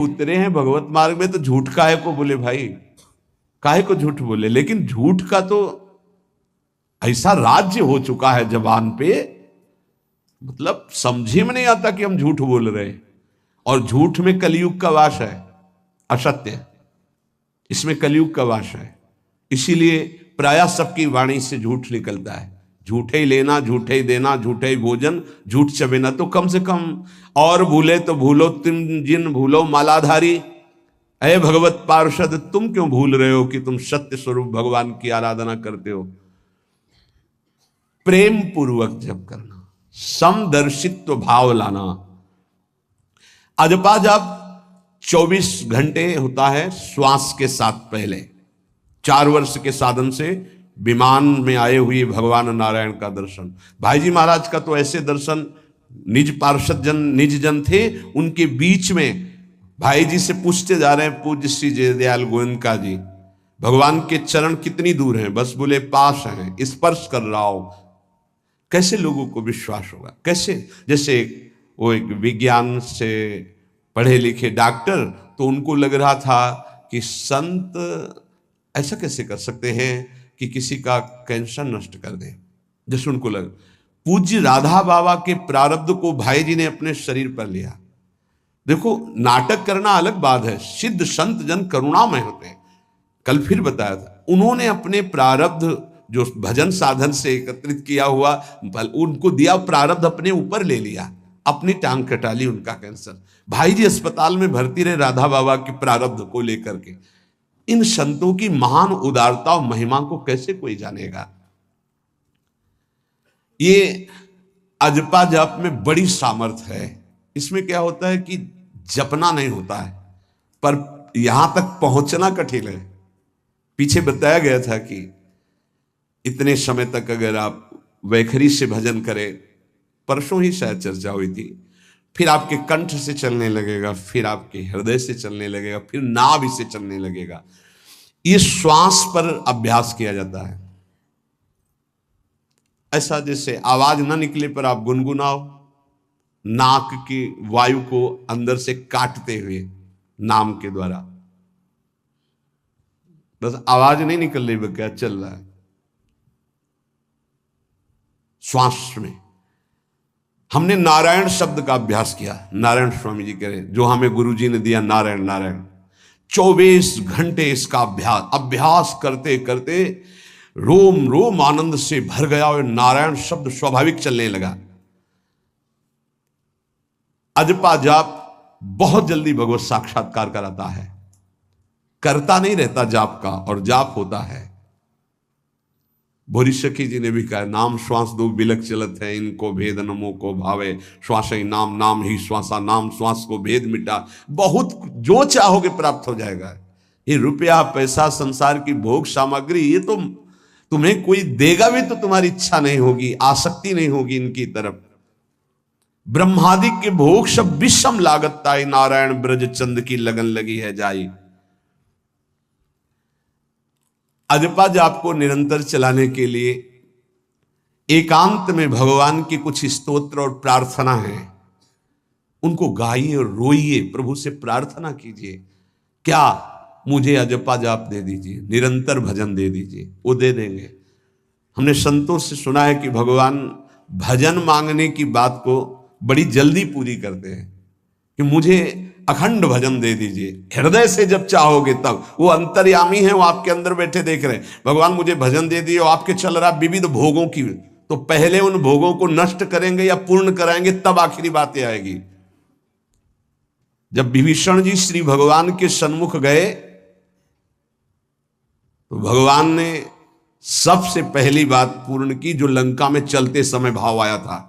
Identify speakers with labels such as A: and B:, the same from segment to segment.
A: उतरे हैं भगवत मार्ग में तो झूठ काहे को बोले भाई, काहे को झूठ बोले। लेकिन झूठ का तो ऐसा राज्य हो चुका है जबान पे, मतलब समझे में नहीं आता कि हम झूठ बोल रहे हैं। और झूठ में कलयुग का वास है, असत्य, इसमें कलयुग का वास है। इसीलिए प्रायः सबकी वाणी से झूठ निकलता है। झूठे ही लेना, झूठे ही देना, झूठे ही भोजन, झूठ चबेना। तो कम से कम और भूले तो भूलो तुम जिन भूलो मालाधारी, अय भगवत पार्षद तुम क्यों भूल रहे हो कि तुम सत्य स्वरूप भगवान की आराधना करते हो। प्रेम पूर्वक जप करना, समदर्शित्व भाव लाना। अजपा जप 24 घंटे होता है श्वास के साथ। पहले 4 वर्ष के साधन से विमान में आए हुए भगवान नारायण का दर्शन। भाई जी महाराज का तो ऐसे दर्शन, निज पार्षद जन निज जन थे, उनके बीच में भाई जी से पूछते जा रहे हैं पूज्य श्री जयदयाल गोयनका जी, भगवान के चरण कितनी दूर हैं? बस बोले पास हैं, स्पर्श कर रहा हो। कैसे लोगों को विश्वास होगा? कैसे? जैसे वो एक विज्ञान से पढ़े लिखे डॉक्टर, तो उनको लग रहा था कि संत ऐसा कैसे कर सकते हैं कि किसी का कैंसर नष्ट कर दे। जैसे उनको लग, पूज्य राधा बाबा के प्रारब्ध को भाई जी ने अपने शरीर पर लिया। देखो, नाटक करना अलग बात है, सिद्ध संत जन करुणामय होते हैं। कल फिर बताया था, उन्होंने अपने प्रारब्ध जो भजन साधन से एकत्रित किया हुआ उनको दिया, प्रारब्ध अपने ऊपर ले लिया, अपनी टांग कटा ली उनका कैंसर। भाई जी अस्पताल में भर्ती रहे राधा बाबा के प्रारब्ध को लेकर के। इन संतों की महान उदारता और महिमा को कैसे कोई जानेगा। ये अजपा जप में बड़ी सामर्थ्य है। इसमें क्या होता है कि जपना नहीं होता है, पर यहां तक पहुंचना कठिन है। पीछे बताया गया था कि इतने समय तक अगर आप वैखरी से भजन करें, परसों ही शायद चर्चा हुई थी, फिर आपके कंठ से चलने लगेगा, फिर आपके हृदय से चलने लगेगा, फिर नाभि से चलने लगेगा। ये श्वास पर अभ्यास किया जाता है। ऐसा जैसे आवाज ना निकले पर आप गुनगुनाओ, नाक की वायु को अंदर से काटते हुए नाम के द्वारा, बस आवाज नहीं निकल रही, क्या चल रहा है श्वास में। हमने नारायण शब्द का अभ्यास किया, नारायण स्वामी जी कह रहे, जो हमें गुरु जी ने दिया, नारायण नारायण। 24 घंटे इसका अभ्यास करते करते रोम रोम आनंद से भर गया और नारायण शब्द स्वाभाविक चलने लगा। अजपा जाप बहुत जल्दी भगवत साक्षात्कार कराता है, करता नहीं रहता जाप का, और जाप होता है। भोरी सखी जी ने भी कहा, नाम श्वास दो बिलक चलत है, इनको भेद नमो को भावे, श्वास ही नाम नाम ही श्वासा, नाम श्वास को भेद मिटा। बहुत जो चाहोगे प्राप्त हो जाएगा। ये रुपया पैसा संसार की भोग सामग्री, ये तो तुम्हें कोई देगा भी तो तुम्हारी इच्छा नहीं होगी, आसक्ति नहीं होगी इनकी तरफ। ब्रह्मादि के भोग सब विषम लागत ताई, नारायण ब्रज चंद की लगन लगी है जाई। अजपा जाप को निरंतर चलाने के लिए एकांत में भगवान की कुछ स्तोत्र और प्रार्थना है, उनको गाइए और रोइए, प्रभु से प्रार्थना कीजिए। क्या मुझे अजपा जाप दे दीजिए, निरंतर भजन दे दीजिए, वो दे देंगे। हमने संतों से सुना है कि भगवान भजन मांगने की बात को बड़ी जल्दी पूरी करते हैं, कि मुझे अखंड भजन दे दीजिए। हृदय से जब चाहोगे तब, वो अंतर्यामी है, वो आपके अंदर बैठे देख रहे हैं। भगवान मुझे भजन दे दिए, और आपके चल रहा विविध भोगों की, तो पहले उन भोगों को नष्ट करेंगे या पूर्ण कराएंगे, तब आखिरी बातें आएगी। जब विभीषण जी श्री भगवान के सन्मुख गए, तो भगवान ने सबसे पहली बात पूर्ण की, जो लंका में चलते समय भाव आया था,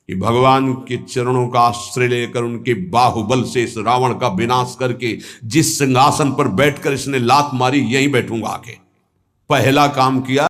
A: कि भगवान के चरणों का आश्रय लेकर उनके बाहुबल से इस रावण का विनाश करके जिस सिंहासन पर बैठकर इसने लात मारी, यहीं बैठूंगा आके। पहला काम किया।